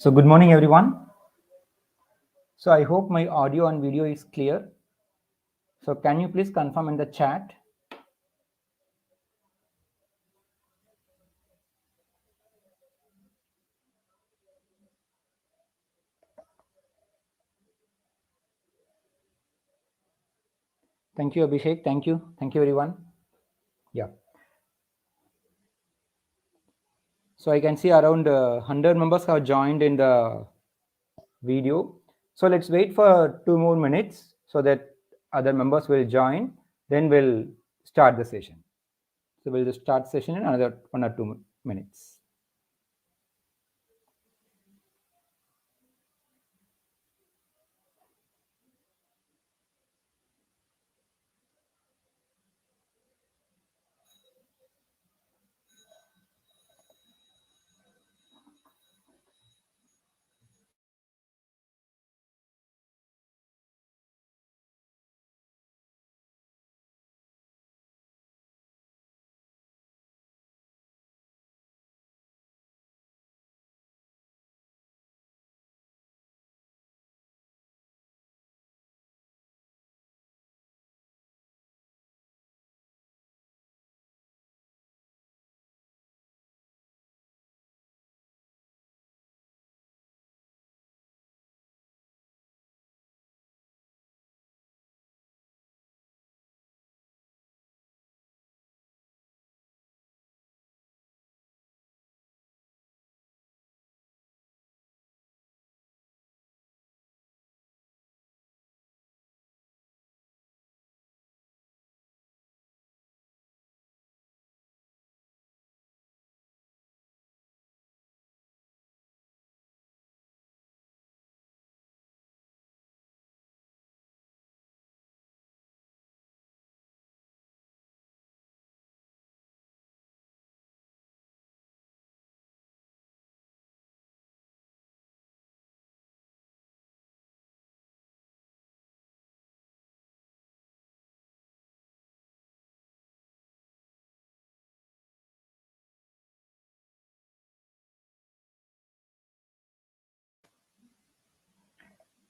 So good morning, everyone. So I hope my audio and video is clear. So can you please confirm in the chat? Thank you, Abhishek. Thank you. Thank you, everyone. Yeah. So I can see around 100 members have joined in the video. So let's wait for 2 more minutes so that other members will join. Then we'll start the session. So we'll just start session in another 1 or 2 minutes.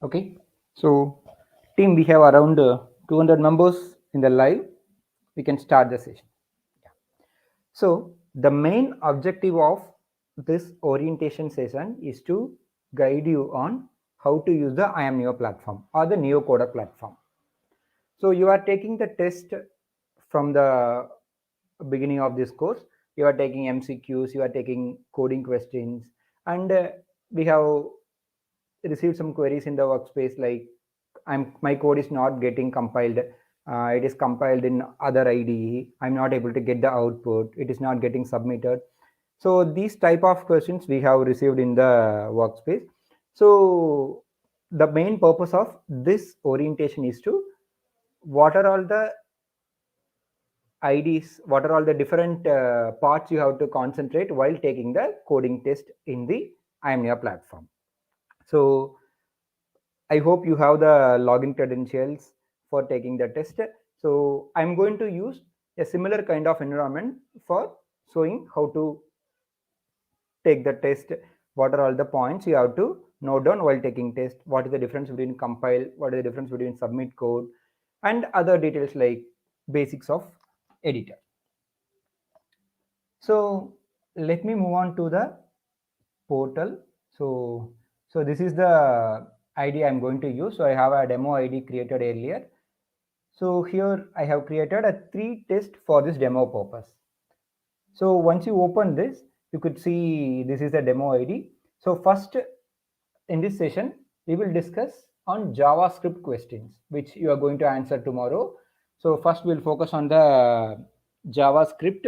Okay, so team, we have around 200 members in the live. We can start the session. So the main objective of this orientation session is to guide you on how to use the Iamneo platform or the Neocoder platform. So you are taking the test from the beginning of this course. You are taking MCQs, you are taking coding questions, and we have received some queries in the workspace like my code is not getting compiled. It is compiled in other IDE. I'm not able to get the output. It is not getting submitted. So these type of questions we have received in the workspace. So the main purpose of this orientation is to what are all the IDs, what are all the different parts you have to concentrate while taking the coding test in the Iamneo platform. So I hope you have the login credentials for taking the test. So I'm going to use a similar kind of environment for showing how to take the test. What are all the points you have to note down while taking test? What is the difference between compile? What is the difference between submit code? And other details like basics of editor. So let me move on to the portal. So this is the ID I'm going to use. So I have a demo ID created earlier. So here I have created a 3 test for this demo purpose. So once you open this, you could see this is the demo ID. So first in this session, we will discuss on JavaScript questions, which you are going to answer tomorrow. So first we'll focus on the JavaScript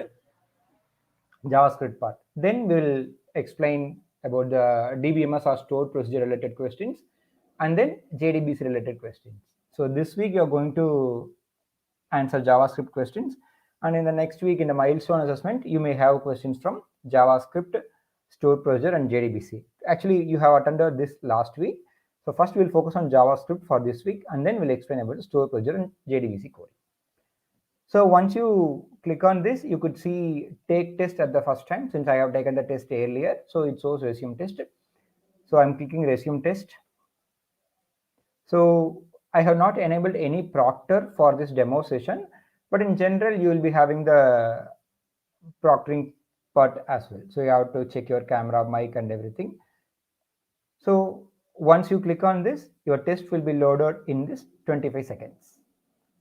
part. Then we'll explain about the DBMS or stored procedure related questions, and then JDBC related questions. So this week you're going to answer JavaScript questions, and in the next week in the milestone assessment you may have questions from JavaScript, stored procedure, and JDBC. Actually, you have attended this last week. So first we'll focus on JavaScript for this week, and then we'll explain about stored procedure and JDBC coding. So once you click on this, you could see take test at the first time. Since I have taken the test earlier, so it shows resume test. So I'm clicking resume test. So I have not enabled any proctor for this demo session, but in general, you will be having the proctoring part as well. So you have to check your camera, mic and everything. So once you click on this, your test will be loaded in this 25 seconds.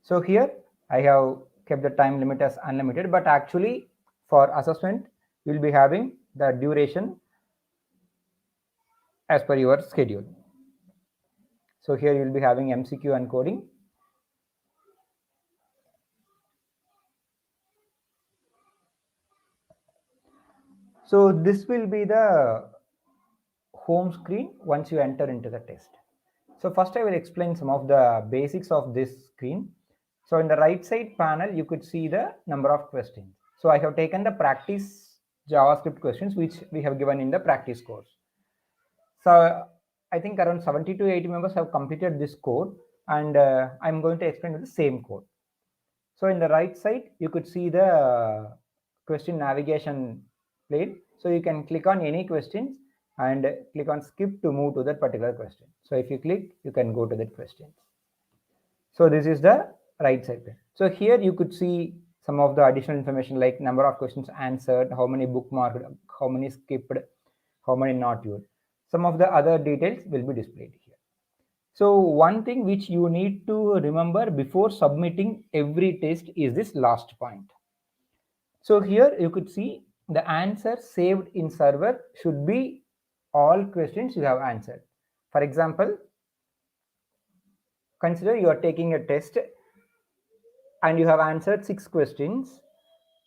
So here I have kept the time limit as unlimited, but actually for assessment, you will be having the duration as per your schedule. So here you will be having MCQ and coding. So this will be the home screen once you enter into the test. So first I will explain some of the basics of this screen. So in the right side panel, you could see the number of questions. So I have taken the practice JavaScript questions, which we have given in the practice course. So I think around 70 to 80 members have completed this code, and I'm going to explain the same code. So in the right side, you could see the question navigation plane. So you can click on any questions and click on skip to move to that particular question. So if you click, you can go to that question. So this is the right side pane. So here you could see some of the additional information like number of questions answered, how many bookmarked, how many skipped, how many not used. Some of the other details will be displayed here. So one thing which you need to remember before submitting every test is this last point. So here you could see the answer saved in server should be all questions you have answered. For example, consider you are taking a test and you have answered 6 questions.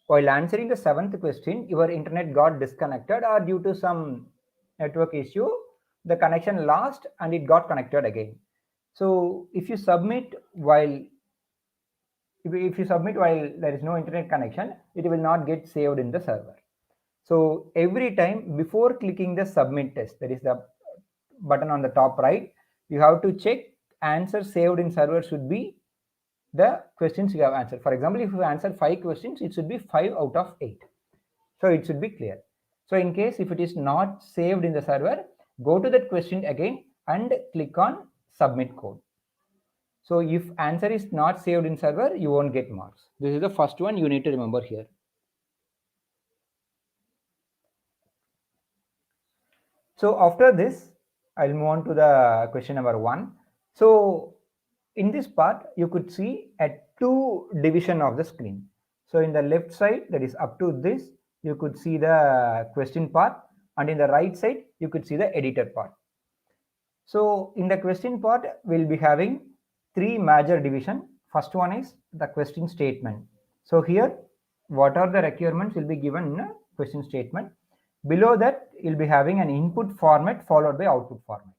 While answering the 7th question, your internet got disconnected or due to some network issue, the connection lost and it got connected again. So if you submit while there is no internet connection, it will not get saved in the server. So every time before clicking the submit test, there is the button on the top right, you have to check answer saved in server should be the questions you have answered. For example, if you answer 5 questions, it should be 5 out of 8. So it should be clear. So in case if it is not saved in the server, go to that question again and click on submit code. So if answer is not saved in server, you won't get marks. This is the first one you need to remember here. So after this, I'll move on to the question number 1. So in this part, you could see a 2 division of the screen. So in the left side, that is up to this, you could see the question part, and in the right side, you could see the editor part. So in the question part, we'll be having 3 major division. First one is the question statement. So here, what are the requirements will be given in a question statement. Below that, you'll be having an input format followed by output format.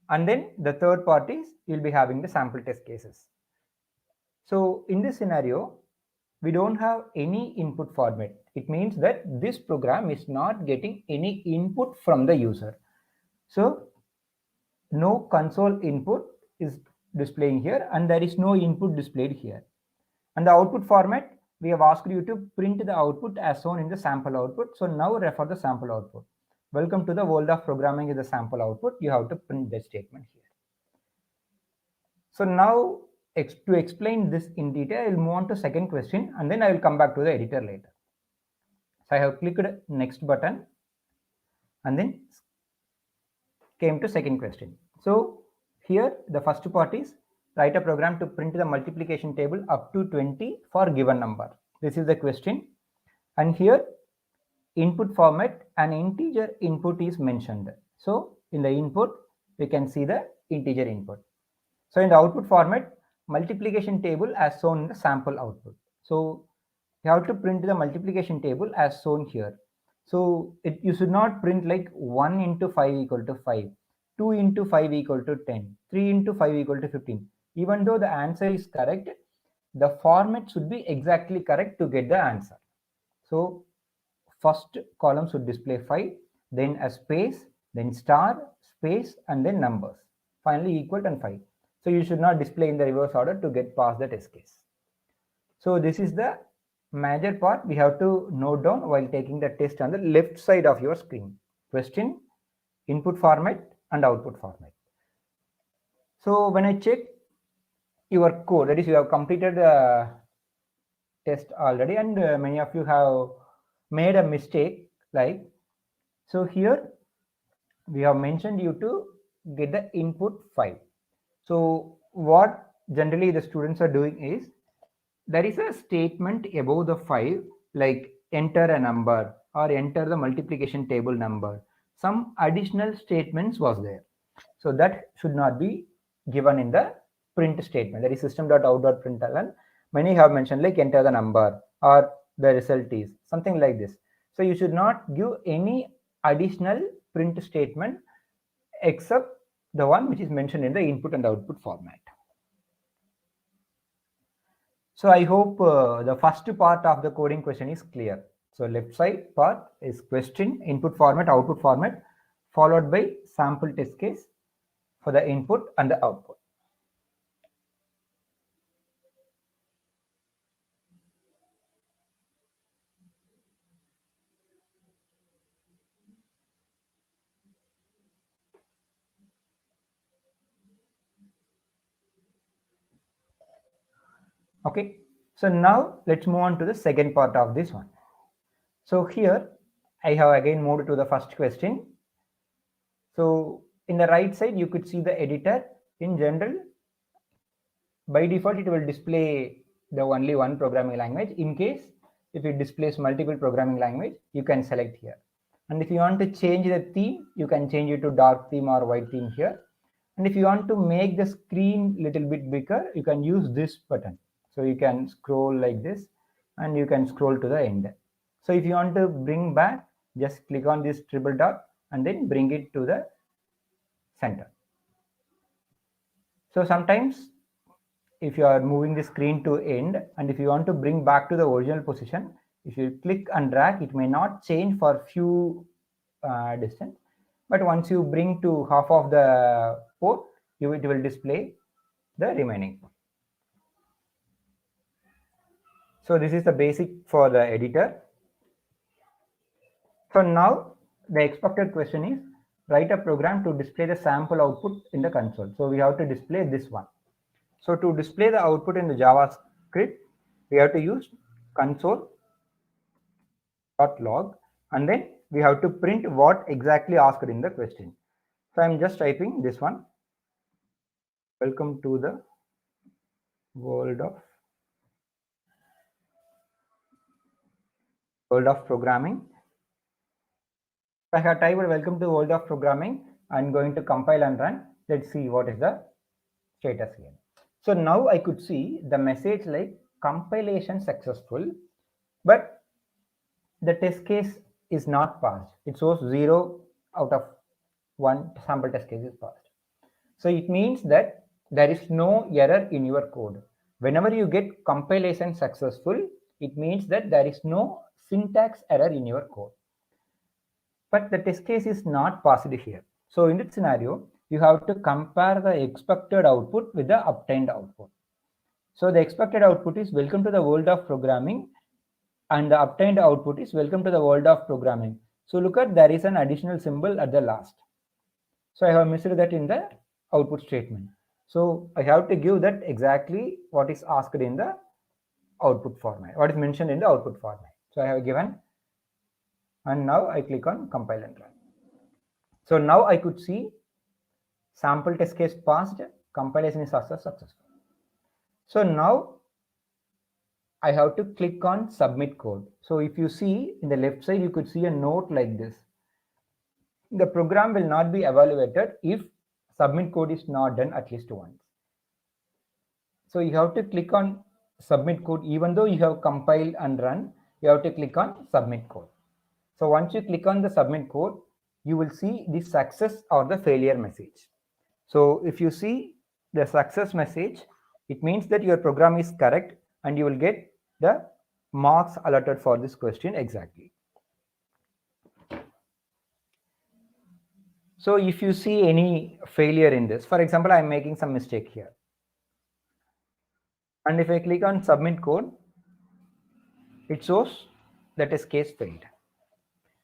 And then the third part is you'll be having the sample test cases. So in this scenario, we don't have any input format. It means that this program is not getting any input from the user. So no console input is displaying here, and there is no input displayed here. And the output format, we have asked you to print the output as shown in the sample output. So now refer the sample output. Welcome to the world of programming is the sample output. You have to print the statement here. So now to explain this in detail, I will move on to second question and then I will come back to the editor later. So I have clicked next button and then came to second question. So here the first part is write a program to print the multiplication table up to 20 for given number. This is the question, and here input format, an integer input is mentioned. So in the input we can see the integer input. So in the output format, multiplication table as shown in the sample output. So you have to print the multiplication table as shown here. So you should not print like 1 into 5 equal to 5, 2 into 5 equal to 10, 3 into 5 equal to 15. Even though the answer is correct, the format should be exactly correct to get the answer. So first column should display 5, then a space, then star, space, and then numbers. Finally equal and 5. So you should not display in the reverse order to get past the test case. So this is the major part we have to note down while taking the test on the left side of your screen. Question, input format and output format. So when I check your code, that is, you have completed the test already, and many of you have made a mistake. Like, so here we have mentioned you to get the input file. So what generally the students are doing is, there is a statement above the file, like enter a number or enter the multiplication table number. Some additional statements was there. So that should not be given in the print statement. That is system.out.println. Many have mentioned like enter the number or the result is something like this. So you should not give any additional print statement except the one which is mentioned in the input and output format. So I hope the first part of the coding question is clear. So left side part is question, input format, output format, followed by sample test case for the input and the output. Okay, so now let's move on to the second part of this one. So here I have again moved to the first question. So in the right side, you could see the editor. In general, by default, it will display the only one programming language. In case if it displays multiple programming language, you can select here. And if you want to change the theme, you can change it to dark theme or white theme here. And if you want to make the screen little bit bigger, you can use this button. So you can scroll like this and you can scroll to the end. So if you want to bring back, just click on this triple dot and then bring it to the center. So sometimes if you are moving the screen to end and if you want to bring back to the original position, if you click and drag, it may not change for few distance, but once you bring to half of the port, it will display the remaining. So this is the basic for the editor. So now the expected question is, write a program to display the sample output in the console. So we have to display this one. So to display the output in the JavaScript, we have to use console.log, and then we have to print what exactly asked in the question. So I'm just typing this one. Welcome to the world of programming. If I have typed welcome to the world of programming, I'm going to compile and run. Let's see what is the status here. So now I could see the message like compilation successful, but the test case is not passed. It shows 0 out of 1 sample test case is passed. So it means that there is no error in your code. Whenever you get compilation successful, it means that there is no syntax error in your code. But the test case is not passed here. So in this scenario, you have to compare the expected output with the obtained output. So the expected output is welcome to the world of programming, and the obtained output is welcome to the world of programming. So look at, there is an additional symbol at the last. So I have missed that in the output statement. So I have to give that exactly what is asked in the output format, what is mentioned in the output format. So I have given, and now I click on compile and run. So now I could see sample test case passed, compilation is also successful. So now I have to click on submit code. So if you see in the left side, you could see a note like this. The program will not be evaluated if submit code is not done at least once. So you have to click on submit code. Even though you have compiled and run, you have to click on submit code. So once you click on the submit code, you will see the success or the failure message. So if you see the success message, it means that your program is correct and you will get the marks allotted for this question exactly. So if you see any failure in this, for example, I'm making some mistake here. And if I click on submit code, it shows that test case failed.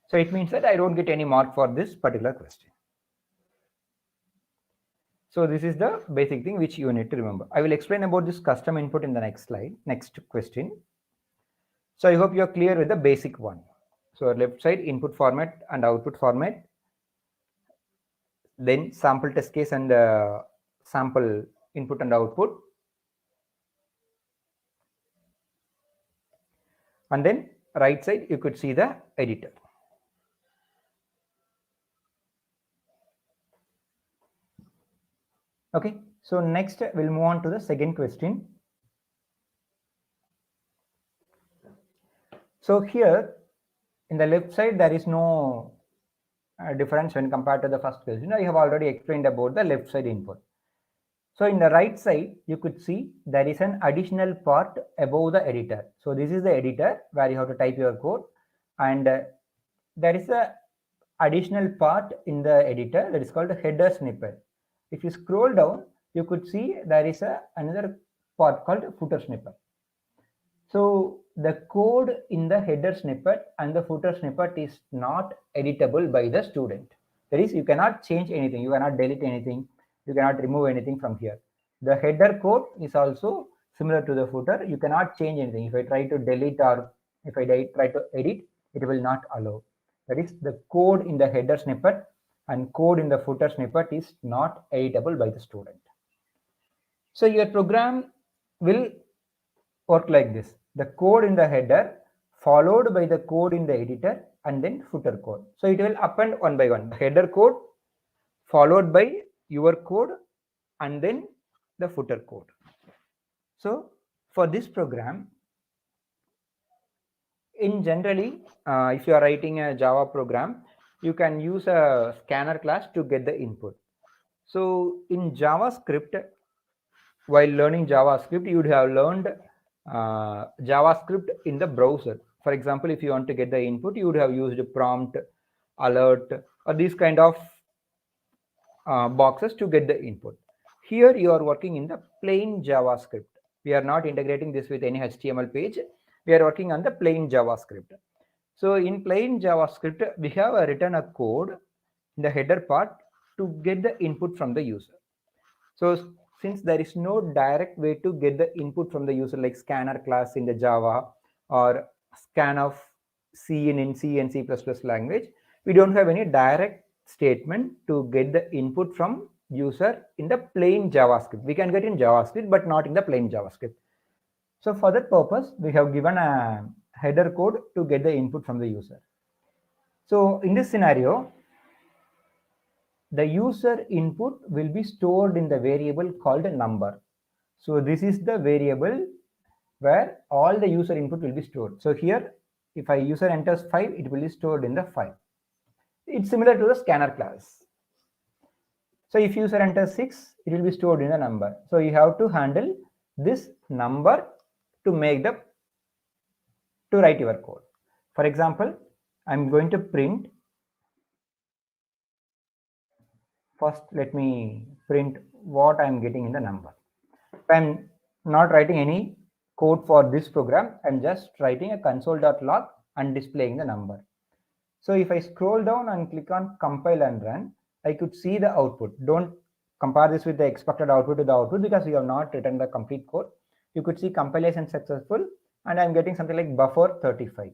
So it means that I don't get any mark for this particular question. So this is the basic thing which you need to remember. I will explain about this custom input in the next slide, next question. So I hope you are clear with the basic one. So left side input format and output format, then sample test case and sample input and output, and then right side you could see the editor. Okay, so next we'll move on to the second question. So here in the left side there is no difference when compared to the first question. I have already explained about the left side input. So in the right side, you could see there is an additional part above the editor. So this is the editor where you have to type your code, and there is a additional part in the editor that is called a header snippet. If you scroll down, you could see there is another part called footer snippet. So the code in the header snippet and the footer snippet is not editable by the student. That is, you cannot change anything, you cannot delete anything, you cannot remove anything from here. The header code is also similar to the footer. You cannot change anything. If I try to delete or if I try to edit, it will not allow. That is, the code in the header snippet and code in the footer snippet is not editable by the student. So your program will work like this: the code in the header followed by the code in the editor and then footer code. So it will append one by one, the header code followed by your code and then the footer code. So for this program, in generally, if you are writing a Java program, you can use a scanner class to get the input. So in JavaScript, while learning JavaScript, you would have learned JavaScript in the browser. For example, if you want to get the input, you would have used prompt, alert, or these kind of boxes to get the input. Here you are working in the plain JavaScript. We are not integrating this with any HTML page. We are working on the plain JavaScript. So in plain JavaScript, we have written a code in the header part to get the input from the user. So since there is no direct way to get the input from the user, like scanner class in the Java or scan of C in C and C++ language, we don't have any direct statement to get the input from user in the plain JavaScript. We can get in JavaScript, but not in the plain JavaScript. So for that purpose, we have given a header code to get the input from the user. So in this scenario, the user input will be stored in the variable called number. So this is the variable where all the user input will be stored. So here, if a user enters 5, it will be stored in the 5. It's similar to the scanner class. So if user enters 6, it will be stored in the number. So you have to handle this number to write your code. For example, I'm going to print. First, let me print what I'm getting in the number. I'm not writing any code for this program. I'm just writing a console.log and displaying the number. So if I scroll down and click on compile and run, I could see the output. Don't compare this with the expected output to the output because you have not written the complete code. You could see compilation successful and I'm getting something like buffer 35.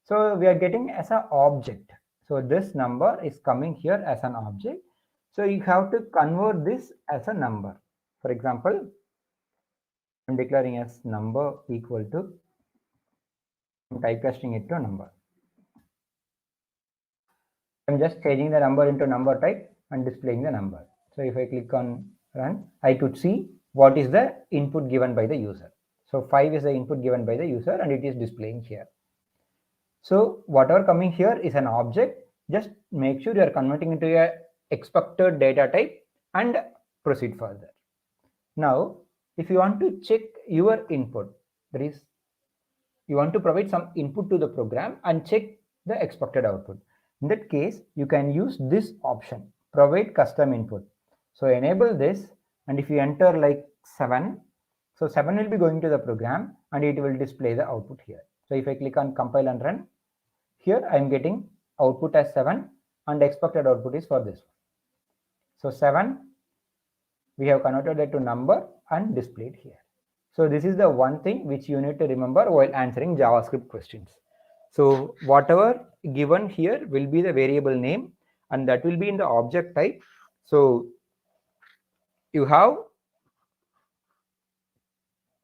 So we are getting as an object. So this number is coming here as an object. So you have to convert this as a number. For example, I'm declaring as number equal to, I'm typecasting it to number. I'm just changing the number into number type and displaying the number. So if I click on run, I could see what is the input given by the user. So 5 is the input given by the user and it is displaying here. So whatever coming here is an object. Just make sure you are converting into a expected data type and proceed further. Now, if you want to check your input, that is, you want to provide some input to the program and check the expected output. In that case, you can use this option, provide custom input. So enable this, and if you enter like 7, so 7 will be going to the program and it will display the output here. So if I click on compile and run, here I am getting output as 7 and expected output is for this one. So 7 We have converted that to number and displayed here. So this is the one thing which you need to remember while answering JavaScript questions. So whatever given here will be the variable name, and that will be in the object type. So you have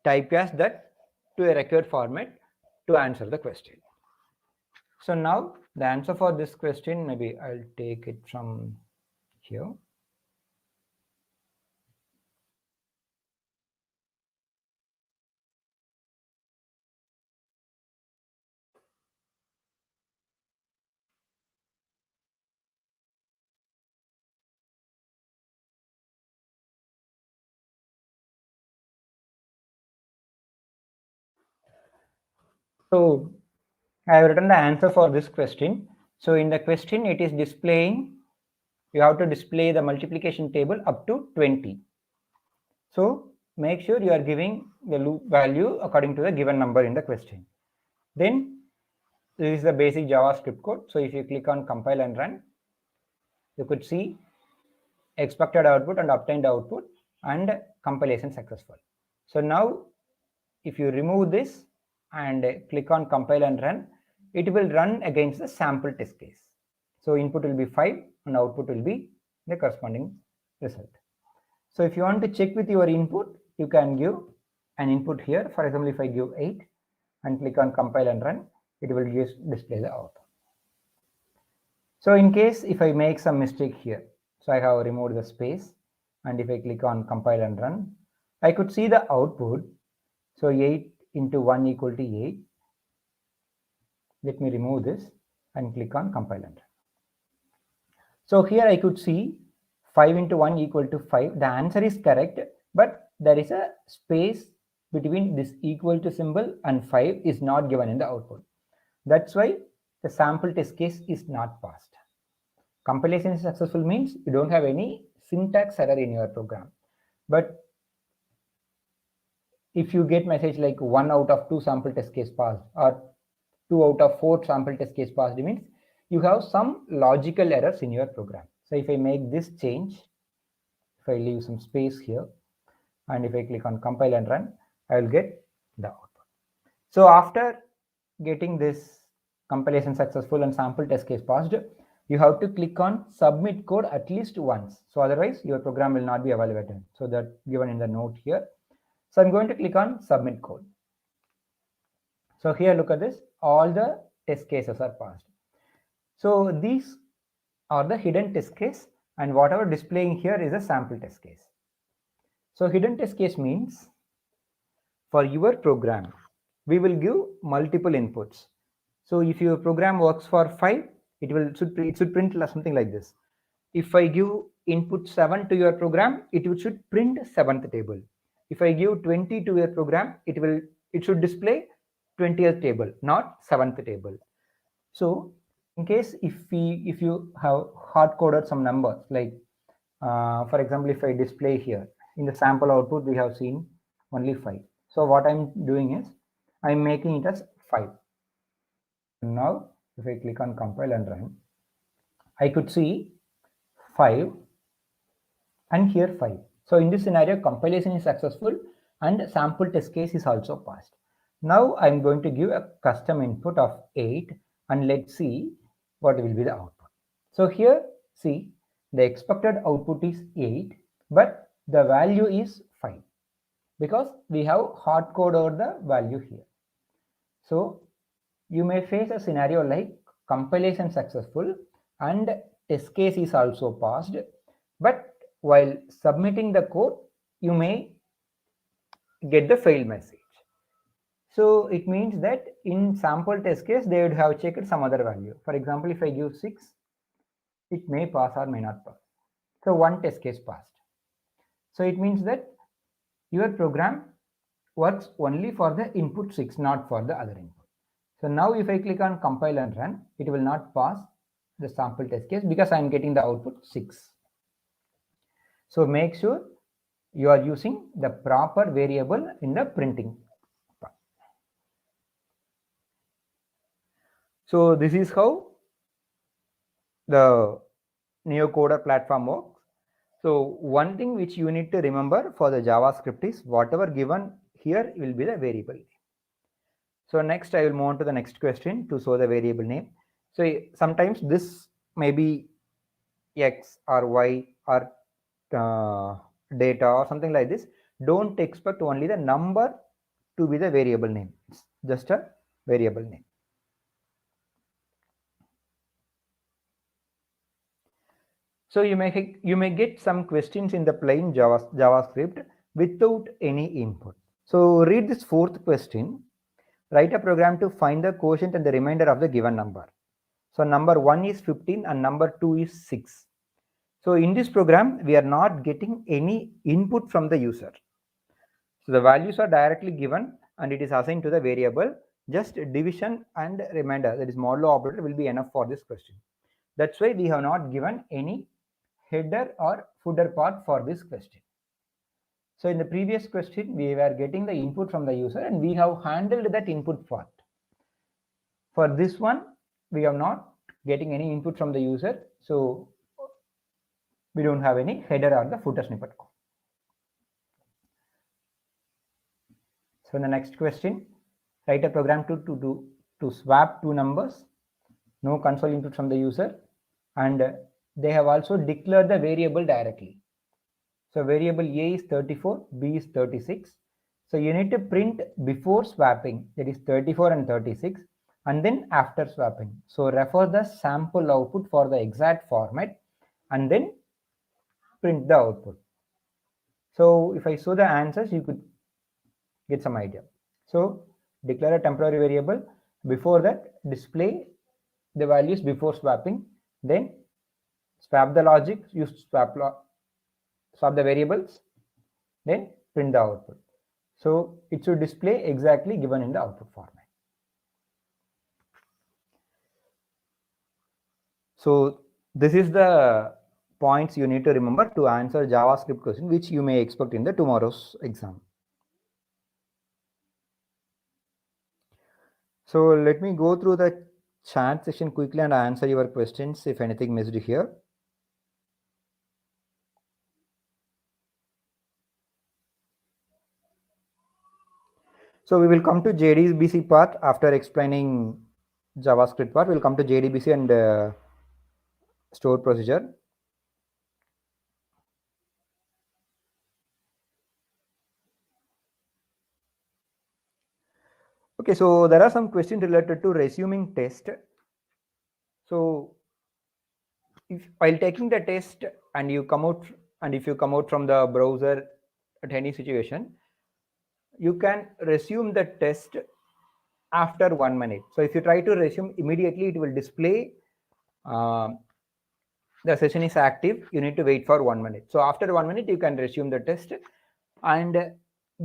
typecast that to a record format to answer the question. So now the answer for this question, maybe I'll take it from here. So I have written the answer for this question. So in the question, it is displaying, you have to display the multiplication table up to 20. So make sure you are giving the loop value according to the given number in the question. Then this is the basic JavaScript code. So if you click on compile and run, you could see expected output and obtained output and compilation successful. So now if you remove this and click on compile and run, it will run against the sample test case. So input will be 5 and output will be the corresponding result. So if you want to check with your input, you can give an input here. For example, if I give 8 and click on compile and run, it will just display the output. So in case if I make some mistake here, so I have removed the space, and if I click on compile and run, I could see the output. So 8 into 1 equal to 8. Let me remove this and click on compile and run. So here I could see 5 into 1 equal to 5. The answer is correct, but there is a space between this equal to symbol and 5 is not given in the output. That's why the sample test case is not passed. Compilation is successful means you don't have any syntax error in your program. But if you get message like 1 out of 2 sample test case passed or 2 out of 4 sample test case passed, means you have some logical errors in your program. So if I make this change, if I leave some space here, and if I click on compile and run, I will get the output. So after getting this compilation successful and sample test case passed, you have to click on submit code at least once. So otherwise your program will not be evaluated. So that given in the note here. So I'm going to click on submit code. So here, look at this, all the test cases are passed. So these are the hidden test case, and whatever displaying here is a sample test case. So hidden test case means for your program, we will give multiple inputs. So if your program works for 5, it should print something like this. If I give input 7 to your program, it should print 7th table. If I give 20 to your program, it should display 20th table, not 7th table. So in case if you have hard coded some numbers, like for example, if I display here in the sample output, we have seen only 5. So what I'm doing is I'm making it as 5. Now if I click on compile and run, I could see 5 and here 5. So in this scenario, compilation is successful and sample test case is also passed. Now I'm going to give a custom input of 8 and let's see what will be the output. So here, see, the expected output is 8, but the value is 5 because we have hard coded the value here. So you may face a scenario like compilation successful and test case is also passed, but while submitting the code, you may get the fail message. So it means that in sample test case, they would have checked some other value. For example, if I give 6, it may pass or may not pass. So one test case passed. So it means that your program works only for the input 6, not for the other input. So now if I click on compile and run, it will not pass the sample test case because I am getting the output 6. So make sure you are using the proper variable in the printing part. So this is how the NeoCoder platform works. So one thing which you need to remember for the JavaScript is whatever given here will be the variable. So next I will move on to the next question to show the variable name. So sometimes this may be X or Y or data or something like this. Don't expect only the number to be the variable name. It's just a variable name. So you may get some questions in the plain JavaScript without any input. So read this fourth question. Write a program to find the quotient and the remainder of the given number. So number 1 is 15 and number 2 is 6. So in this program, we are not getting any input from the user. So the values are directly given and it is assigned to the variable. Just division and remainder, that is modulo operator, will be enough for this question. That's why we have not given any header or footer part for this question. So in the previous question, we were getting the input from the user and we have handled that input part. For this one, we are not getting any input from the user. So we don't have any header or the footer snippet. So in the next question, write a program to swap two numbers, no console input from the user, and they have also declared the variable directly. So variable A is 34, B is 36. So you need to print before swapping, that is 34 and 36, and then after swapping. So refer the sample output for the exact format and then print the output. So if I show the answers, you could get some idea. So declare a temporary variable. Before that, display the values before swapping. Then swap the logic, use swap the variables. Then print the output. So it should display exactly given in the output format. So this is the points you need to remember to answer JavaScript question, which you may expect in the tomorrow's exam. So let me go through the chat session quickly and answer your questions if anything missed here. So we will come to JDBC part after explaining JavaScript part. We'll come to JDBC and store procedure. Okay, so there are some questions related to resuming test. So if while taking the test and you come out, and if you come out from the browser at any situation, you can resume the test after 1 minute. So if you try to resume immediately, it will display the session is active. You need to wait for 1 minute. So after 1 minute, you can resume the test, and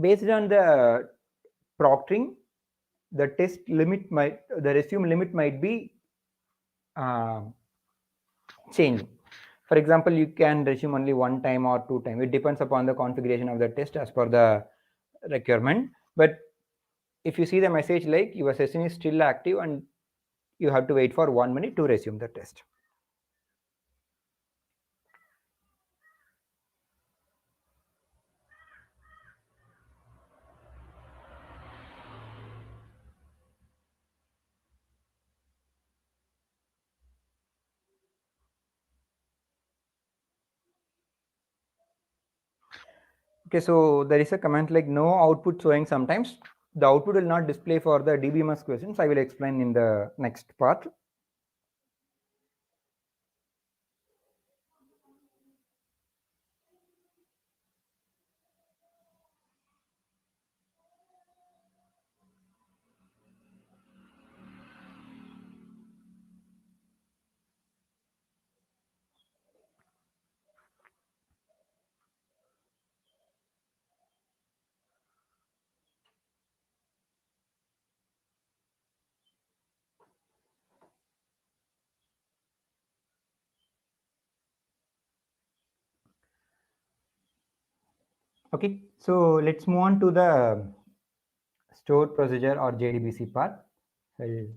based on the proctoring, the resume limit might be changing. For example, you can resume only 1 time or 2 times. It depends upon the configuration of the test as per the requirement. But if you see the message like your session is still active and you have to wait for 1 minute to resume the test. Okay, so there is a comment like no output showing sometimes. The output will not display for the DBMS questions. I will explain in the next part. Okay, so let's move on to the stored procedure or JDBC part. I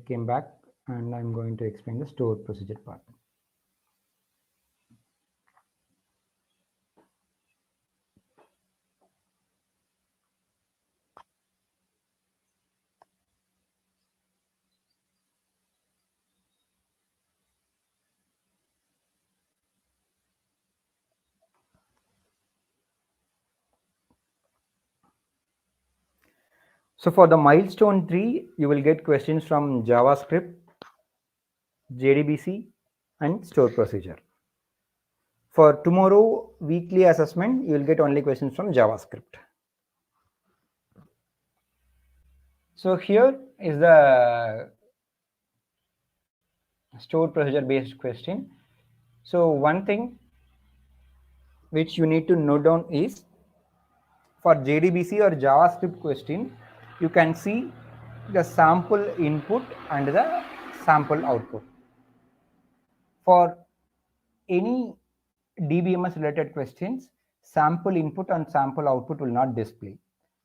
came back. and I'm going to explain the stored procedure part. So for the milestone 3, you will get questions from JavaScript, JDBC, and stored procedure. For tomorrow weekly assessment, you will get only questions from JavaScript. So here is the stored procedure based question. So one thing which you need to note down is, for JDBC or JavaScript question, you can see the sample input and the sample output. For any DBMS related questions, sample input and sample output will not display.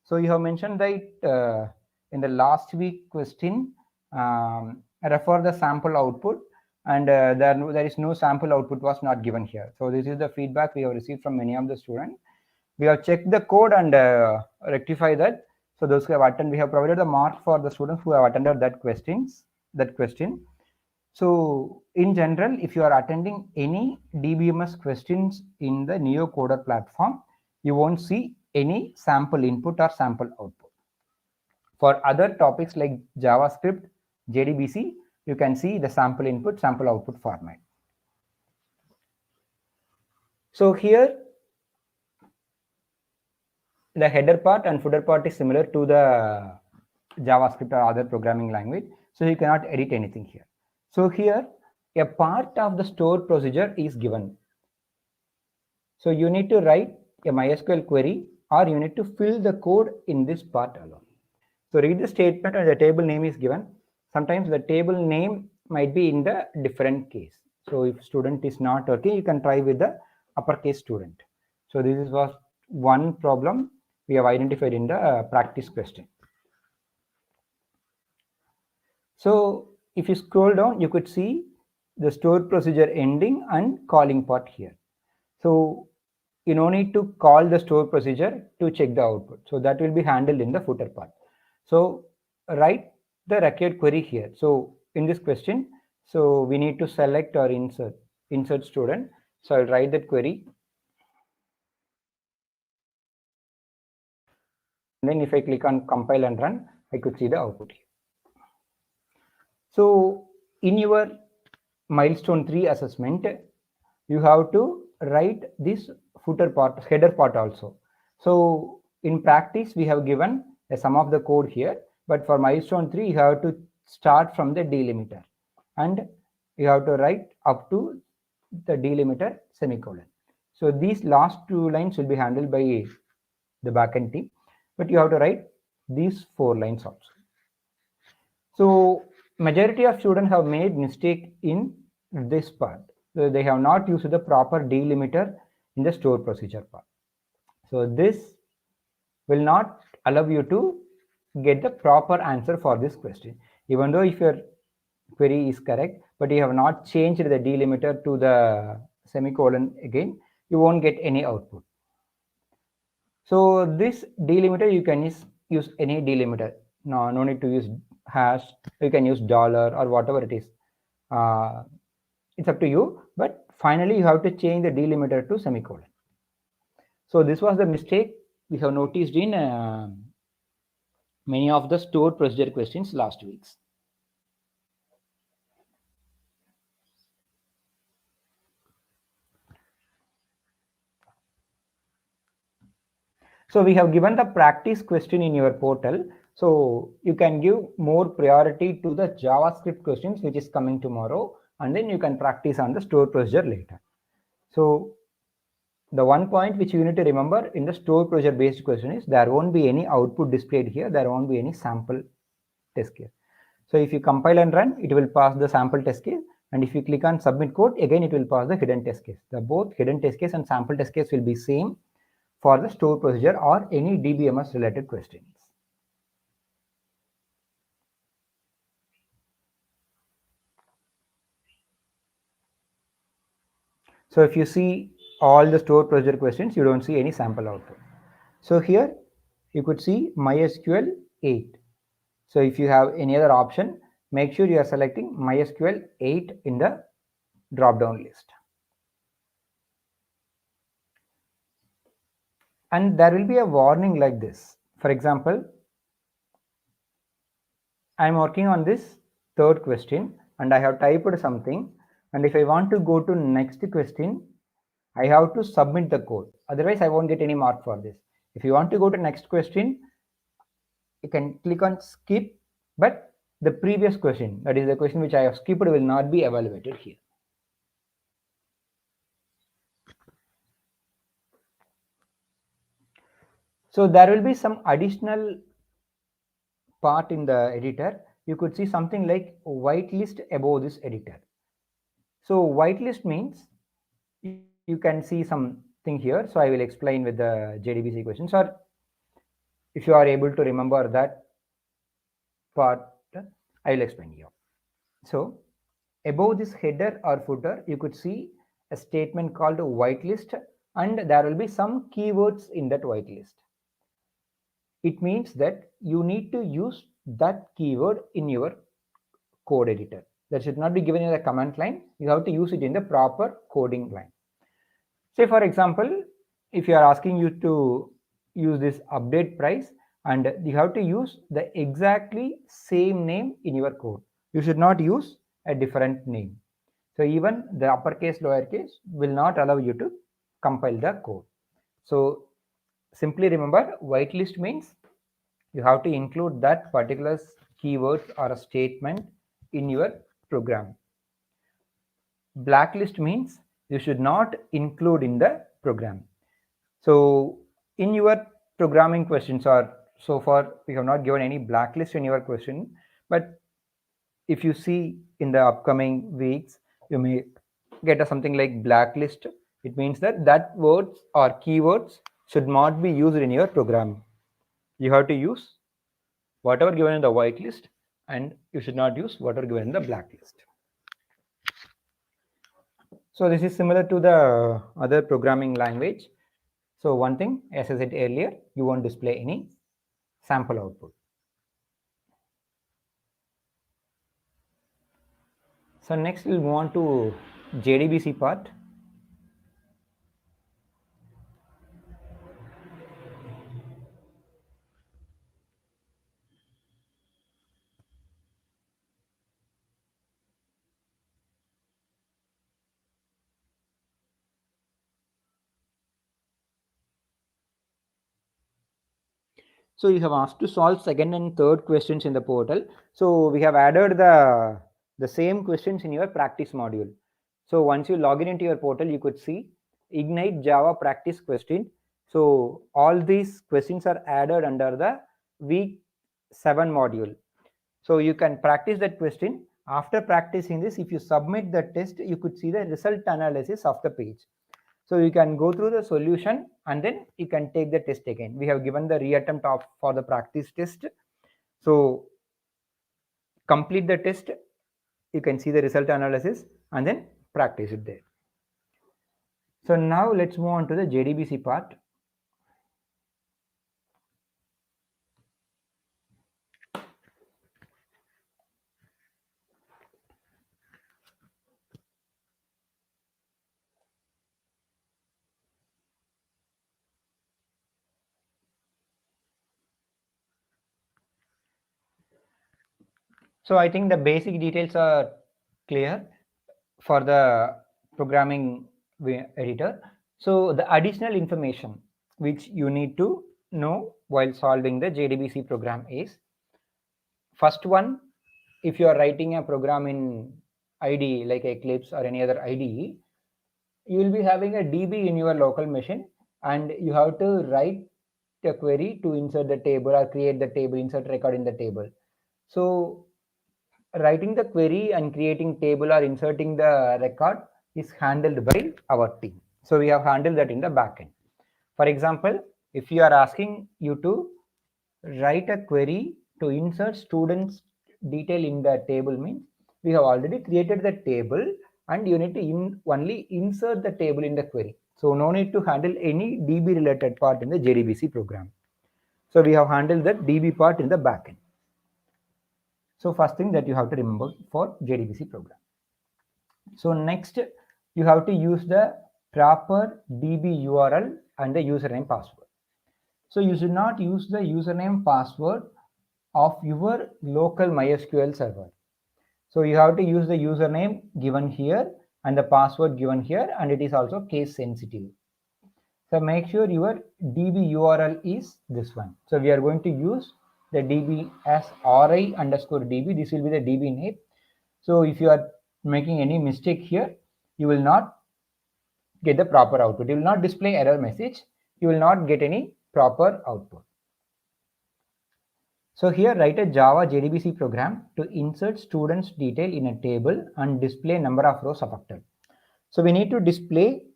So you have mentioned that in the last week question, refer the sample output, and there is no sample output was not given here. So this is the feedback we have received from many of the students. We have checked the code and rectify that. So those who have attended, we have provided the mark for the students who have attended that question. So in general, if you are attending any DBMS questions in the NeoCoder platform, you won't see any sample input or sample output. For other topics like JavaScript, JDBC, you can see the sample input, sample output format. So here, the header part and footer part is similar to the JavaScript or other programming language. So you cannot edit anything here. So here, a part of the stored procedure is given. So you need to write a MySQL query, or you need to fill the code in this part alone. So read the statement and the table name is given. Sometimes the table name might be in the different case. So if student is not working, you can try with the uppercase student. So this was one problem we have identified in the practice question. So if you scroll down, you could see the stored procedure ending and calling part here. So you no need to call the store procedure to check the output. So that will be handled in the footer part. So write the required query here. So in this question, so we need to select or insert student. So I'll write that query. And then if I click on compile and run, I could see the output here. So in your milestone 3 assessment, you have to write this footer part, header part also. So in practice, we have given a sum of the code here, but for milestone 3, you have to start from the delimiter, and you have to write up to the delimiter semicolon. So these last 2 lines will be handled by the backend team, but you have to write these 4 lines also. So majority of students have made mistake in this part. So they have not used the proper delimiter in the store procedure part. So this will not allow you to get the proper answer for this question. Even though if your query is correct, but you have not changed the delimiter to the semicolon again, you won't get any output. So this delimiter, you can use any delimiter. No need to use hash. You can use dollar or whatever it is. It's up to you. But finally, you have to change the delimiter to semicolon. So this was the mistake we have noticed in many of the stored procedure questions last weeks. So we have given the practice question in your portal. So you can give more priority to the JavaScript questions, which is coming tomorrow, and then you can practice on the store procedure later. So the one point which you need to remember in the store procedure based question is there won't be any output displayed here. There won't be any sample test case. So if you compile and run, it will pass the sample test case. And if you click on submit code, again, it will pass the hidden test case. The both hidden test case and sample test case will be same for the store procedure or any DBMS related questions. So if you see all the stored procedure questions, you don't see any sample output. So here you could see MySQL 8. So if you have any other option, make sure you are selecting MySQL 8 in the drop down list. And there will be a warning like this. For example, I'm working on this third question and I have typed something, and if I want to go to next question, I have to submit the code. Otherwise, I won't get any mark for this. If you want to go to next question, you can click on skip, but the previous question, that is the question which I have skipped, will not be evaluated here. So there will be some additional part in the editor. You could see something like whitelist above this editor. So whitelist means you can see something here. So I will explain with the JDBC questions, or if you are able to remember that part, I will explain here. So above this header or footer, you could see a statement called whitelist, and there will be some keywords in that whitelist. It means that you need to use that keyword in your code editor. That should not be given in the command line. You have to use it in the proper coding line. Say for example, if you are asking you to use this update price, and you have to use the exactly same name in your code. You should not use a different name. So even the uppercase, lowercase will not allow you to compile the code. So simply remember, whitelist means you have to include that particular keyword or a statement in your program. Blacklist means you should not include in the program. So in your programming questions, or so far we have not given any blacklist in your question, but if you see in the upcoming weeks, you may get something like blacklist. It means that words or keywords should not be used in your program. You have to use whatever given in the whitelist, and you should not use whatever given in the blacklist. So this is similar to the other programming language. So one thing, as I said earlier, you won't display any sample output. So next we'll move on to JDBC part. So you have asked to solve second and third questions in the portal. So we have added the same questions in your practice module. So once you log in into your portal, you could see Ignite Java practice question. So all these questions are added under the week 7 module. So you can practice that question. After practicing this, if you submit the test, you could see the result analysis of the page. So you can go through the solution and then you can take the test again. We have given the reattempt of for the practice test. So complete the test. You can see the result analysis and then practice it there. So now let's move on to the JDBC part. So I think the basic details are clear for the programming editor. So the additional information which you need to know while solving the JDBC program is, first one, if you are writing a program in IDE like Eclipse or any other IDE, you will be having a DB in your local machine, and you have to write a query to insert the table or create the table, insert record in the table. So writing the query and creating table or inserting the record is handled by our team. So we have handled that in the backend. For example, if you are asking you to write a query to insert students detail in the table, means we have already created the table and you need to only insert the table in the query. So no need to handle any DB related part in the JDBC program. So we have handled the DB part in the backend. So first thing that you have to remember for JDBC program. So next, you have to use the proper DB URL and the username password. So you should not use the username password of your local MySQL server. So you have to use the username given here and the password given here, and it is also case sensitive. So make sure your DB URL is this one. So we are going to use the DB as RI_DB. This will be the DB name. So if you are making any mistake here, you will not get the proper output. You will not display error message. You will not get any proper output. So here write a Java JDBC program to insert students detail in a table and display number of rows affected. So we need to display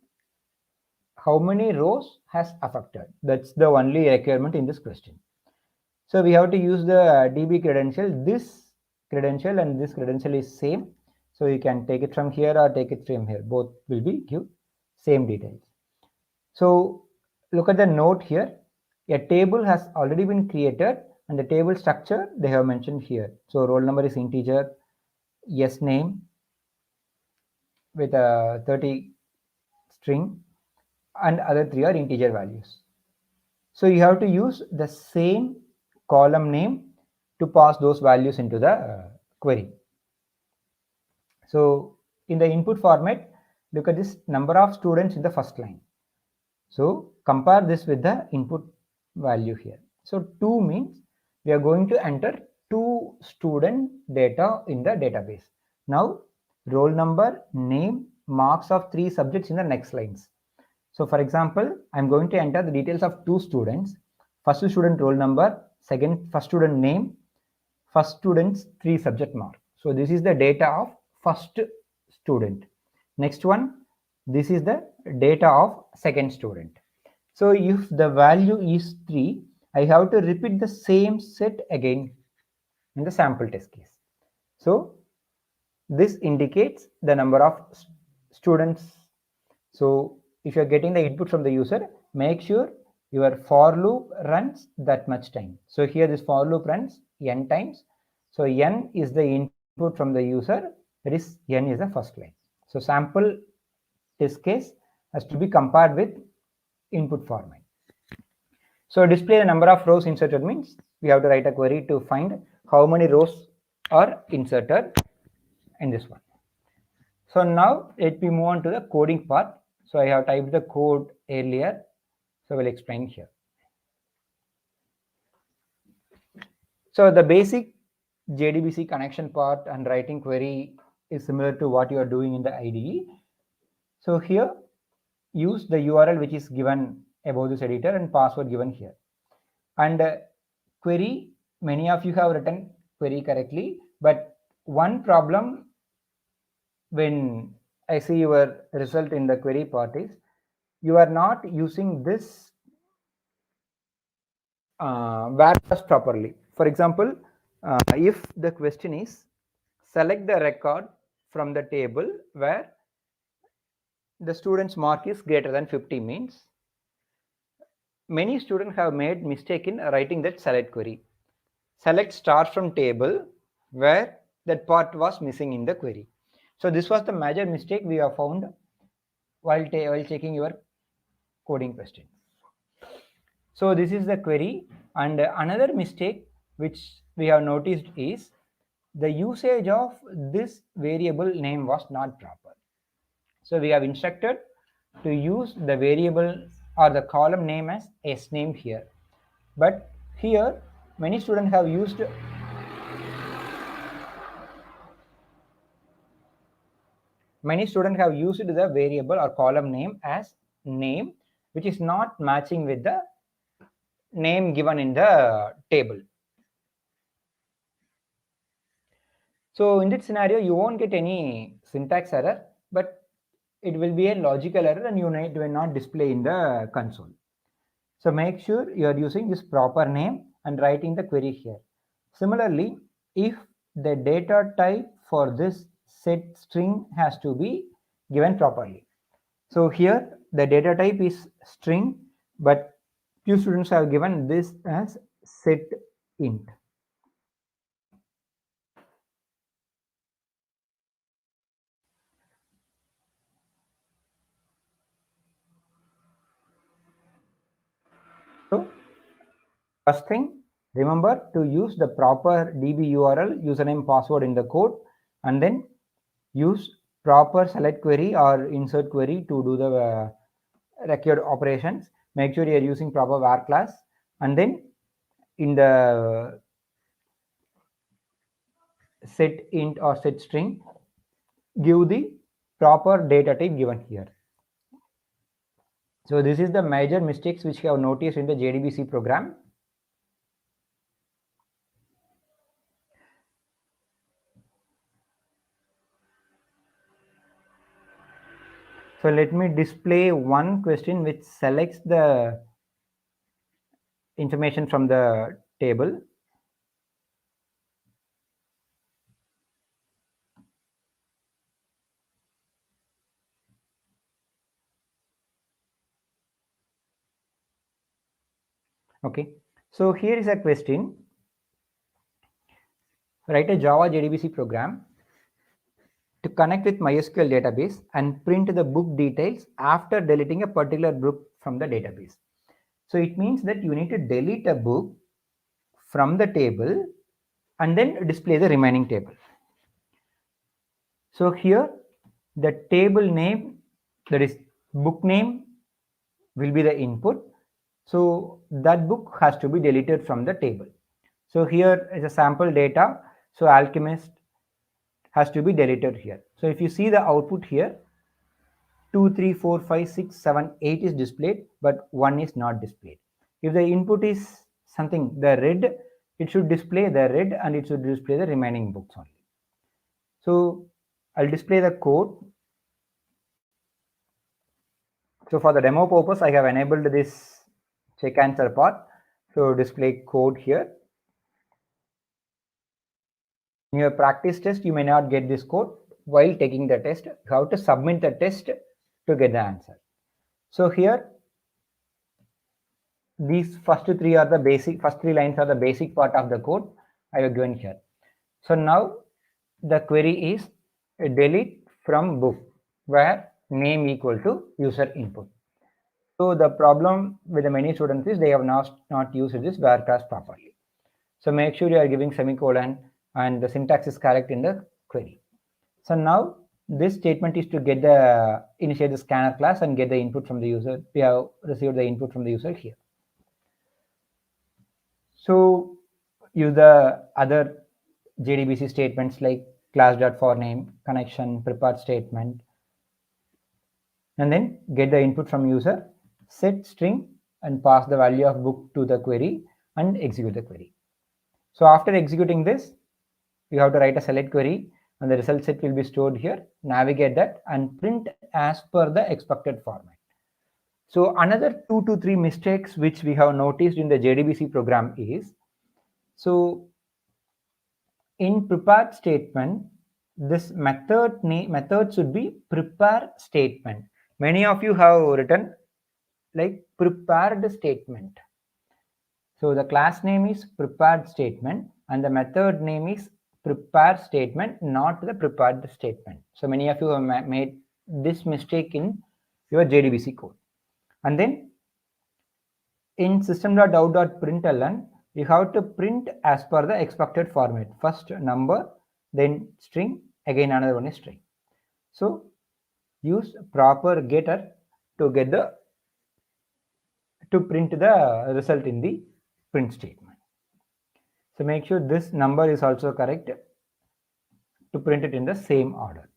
how many rows has affected. That's the only requirement in this question. So we have to use the DB credential. This credential and this credential is same. So you can take it from here or take it from here. Both will be give same details. So look at the note here. A table has already been created and the table structure they have mentioned here. So roll number is integer, yes name with a 30 string, and other three are integer values. So you have to use the same column name to pass those values into the query. So in the input format, look at this number of students in the first line. So compare this with the input value here. So 2 means we are going to enter 2 student data in the database. Now roll number, name, marks of 3 subjects in the next lines. So for example, I'm going to enter the details of 2 students. First student roll number, first student name, first student's 3 subject mark. So this is the data of first student. Next one, this is the data of second student. So if the value is 3, I have to repeat the same set again in the sample test case. So this indicates the number of students. So if you're getting the input from the user, make sure your for loop runs that much time. So here this for loop runs n times. So n is the input from the user, that is n is the first line. So sample test case has to be compared with input format. So display the number of rows inserted means we have to write a query to find how many rows are inserted in this one. So now let me move on to the coding part. So I have typed the code earlier, so we'll explain here. So the basic JDBC connection part and writing query is similar to what you are doing in the IDE. So here use the URL which is given above this editor and password given here. And query, many of you have written query correctly, but one problem when I see your result in the query part is you are not using this whereas properly. For example, if the question is select the record from the table where the student's mark is greater than 50 means many students have made mistake in writing that select query. Select start from table where that part was missing in the query. So this was the major mistake we have found while checking your coding questions. So this is the query, and another mistake which we have noticed is the usage of this variable name was not proper. So we have instructed to use the variable or the column name as sname here, but here many students have used the variable or column name as name, which is not matching with the name given in the table. So in this scenario, you won't get any syntax error, but it will be a logical error and you will not display in the console. So make sure you are using this proper name and writing the query here. Similarly, if the data type for this set string has to be given properly. So here the data type is string, but few students have given this as set int. So first thing, remember to use the proper DB URL, username, password in the code, and then use proper select query or insert query to do the required operations. Make sure you are using proper var class, and then in the set int or set string, give the proper data type given here. So this is the major mistakes which we have noticed in the JDBC program. So let me display one question which selects the information from the table. Okay, so here is a question. Write a Java JDBC program to connect with MySQL database and print the book details after deleting a particular book from the database. So it means that you need to delete a book from the table and then display the remaining table. So here the table name, that is book name, will be the input. So that book has to be deleted from the table. So here is a sample data. So Alchemist has to be deleted here. So if you see the output here, 2, 3, 4, 5, 6, 7, 8 is displayed, but 1 is not displayed. If the input is something, the red, it should display the red and it should display the remaining books only. So I'll display the code. So for the demo purpose, I have enabled this check answer part. So display code here. In your practice test, you may not get this code. While taking the test, you have to submit the test to get the answer. So here, these first three lines are the basic part of the code I have given here. So now the query is delete from book, where name equal to user input. So the problem with the many students is they have not used this var class properly. So make sure you are giving semicolon and the syntax is correct in the query. So now this statement is to get the initiate the scanner class and get the input from the user. We have received the input from the user here. So use the other JDBC statements like class.forName, connection, prepared statement, and then get the input from user, set string, and pass the value of book to the query and execute the query. So after executing this, you have to write a select query and the result set will be stored here. Navigate that and print as per the expected format. So another 2 to 3 mistakes which we have noticed in the JDBC program is, so in prepared statement, this method should be prepare statement. Many of you have written like prepared statement. So the class name is prepared statement and the method name is prepare statement, not the prepared statement. So many of you have made this mistake in your JDBC code. And then in system.out.println, you have to print as per the expected format. First number, then string, again another one is string. So use proper getter to get to print the result in the print statement. So make sure this number is also correct to print it in the same order.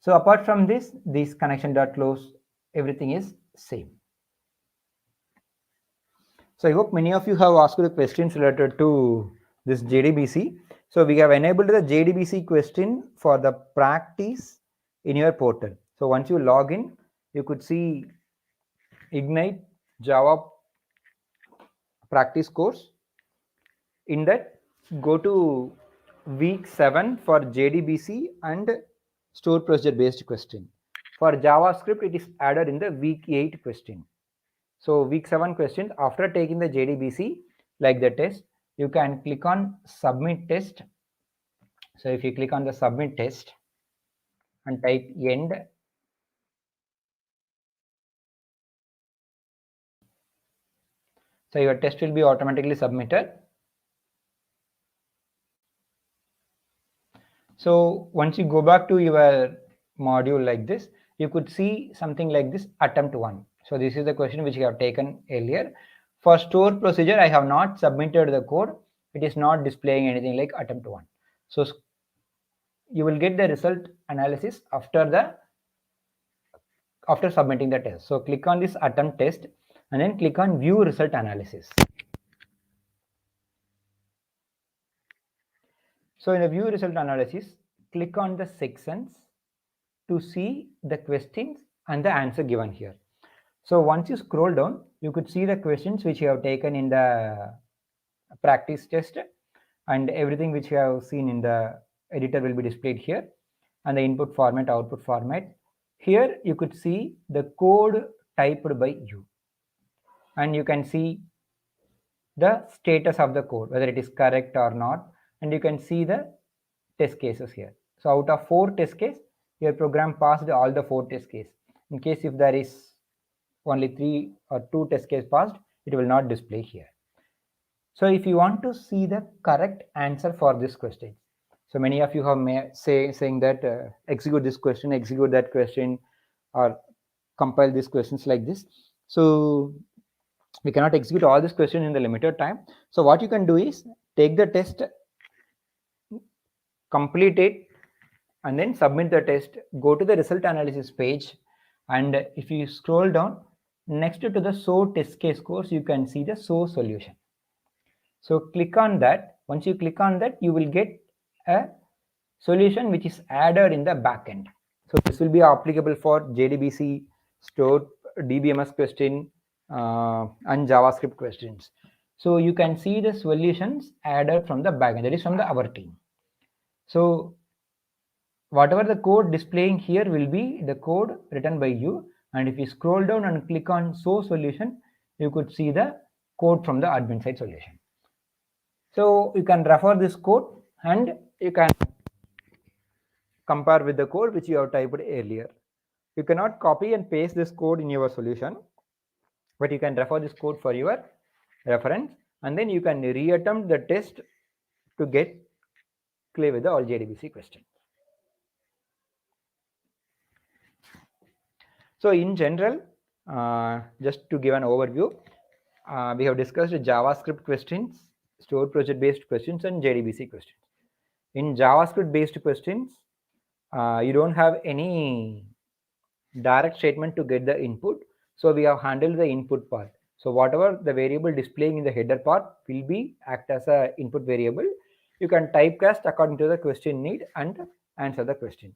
So apart from this connection.close, everything is same. So I hope many of you have asked the questions related to this JDBC. So we have enabled the JDBC question for the practice in your portal. So once you log in, you could see Ignite Java practice course. In that, go to week 7 for JDBC and store procedure based question. For JavaScript, it is added in the week 8 question. So week 7 questions, after taking the JDBC, like the test, you can click on submit test. So if you click on the submit test and type end, so your test will be automatically submitted. So once you go back to your module like this, you could see something like this, attempt 1. So this is the question which you have taken earlier. For store procedure, I have not submitted the code. It is not displaying anything like attempt 1. So you will get the result analysis after submitting the test. So click on this attempt test and then click on view result analysis. So in the view result analysis, click on the sections to see the questions and the answer given here. So once you scroll down, you could see the questions which you have taken in the practice test, and everything which you have seen in the editor will be displayed here, and the input format, output format. Here you could see the code typed by you, and you can see the status of the code, whether it is correct or not, and you can see the test cases here. So out of 4 test cases, your program passed all the 4 test cases. In case if there is only 3 or 2 test cases passed, it will not display here. So if you want to see the correct answer for this question, so many of you have saying that execute this question, execute that question, or compile these questions like this. So we cannot execute all these questions in the limited time. So what you can do is take the test, complete it, and then submit the test. Go to the result analysis page, and if you scroll down next to the show test case course, you can see the show solution. So click on that. Once you click on that, you will get a solution which is added in the backend. So this will be applicable for JDBC, store, DBMS question, and JavaScript questions. So you can see the solutions added from the backend, that is from our team. So whatever the code displaying here will be the code written by you, and if you scroll down and click on show solution, you could see the code from the admin side solution. So you can refer this code and you can compare with the code which you have typed earlier. You cannot copy and paste this code in your solution, but you can refer this code for your reference, and then you can reattempt the test to get clear with the all JDBC questions. So in general, just to give an overview, we have discussed JavaScript questions, store project based questions, and JDBC questions. In JavaScript based questions, you don't have any direct statement to get the input. So we have handled the input part. So whatever the variable displaying in the header part will be act as a input variable. You can typecast according to the question need and answer the question.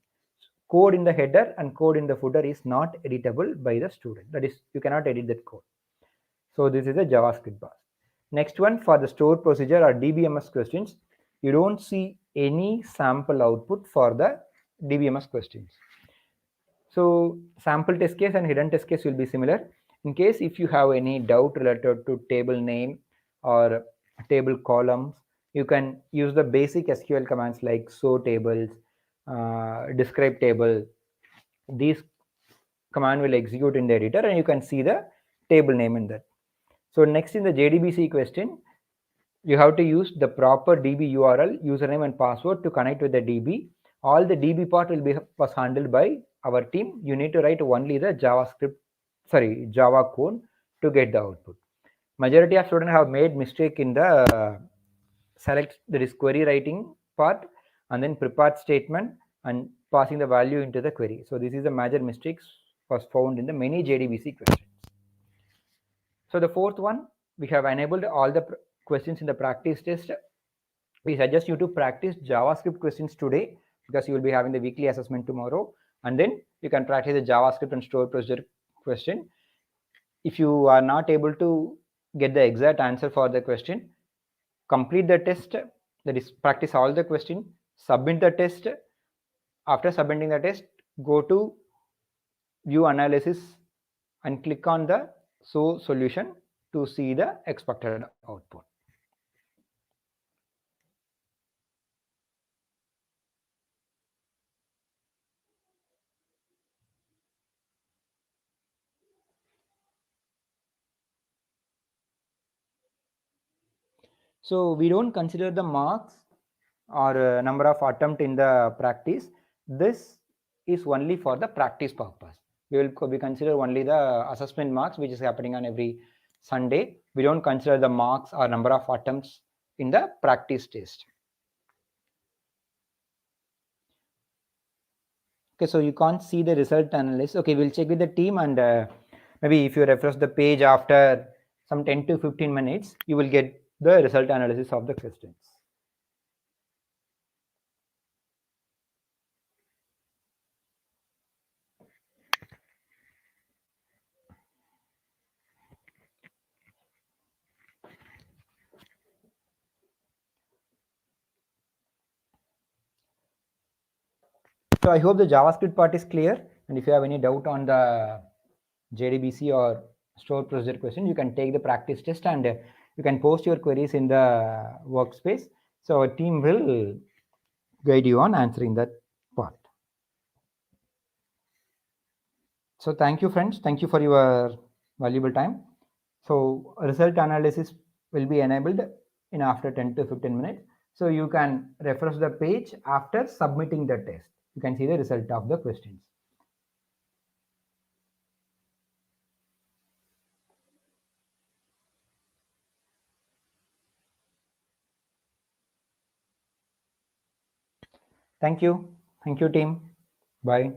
Code in the header and code in the footer is not editable by the student. That is, you cannot edit that code. So this is a JavaScript part. Next one, for the store procedure or DBMS questions, you don't see any sample output for the DBMS questions. So sample test case and hidden test case will be similar. In case if you have any doubt related to table name or table columns, you can use the basic SQL commands like show tables, describe table. These command will execute in the editor and you can see the table name in that. So next in the JDBC question, you have to use the proper DB URL, username and password to connect with the DB. All the DB part was handled by our team. You need to write only the Java code to get the output. Majority of students have made mistake in the select, that is query writing part, and then prepared statement and passing the value into the query. So this is a major mistakes was found in the many JDBC questions. So the fourth one, we have enabled all the questions in the practice test. We suggest you to practice JavaScript questions today because you will be having the weekly assessment tomorrow, and then you can practice the JavaScript and store procedure question. If you are not able to get the exact answer for the question, complete the test that is practice all the question, submit the test. After submitting the test, go to view analysis and click on the show solution to see the expected output. So we don't consider the marks or number of attempt in the practice. This is only for the practice purpose. We consider only the assessment marks, which is happening on every Sunday. We don't consider the marks or number of attempts in the practice test. Okay, so you can't see the result analysis. Okay, we'll check with the team, and maybe if you refresh the page after some 10 to 15 minutes, you will get the result analysis of the questions. So I hope the JavaScript part is clear. And if you have any doubt on the JDBC or stored procedure question, you can take the practice test and you can post your queries in the workspace. So our team will guide you on answering that part. So thank you, friends. Thank you for your valuable time. So result analysis will be enabled in after 10 to 15 minutes. So you can refresh the page after submitting the test. You can see the result of the questions. Thank you. Thank you, team. Bye.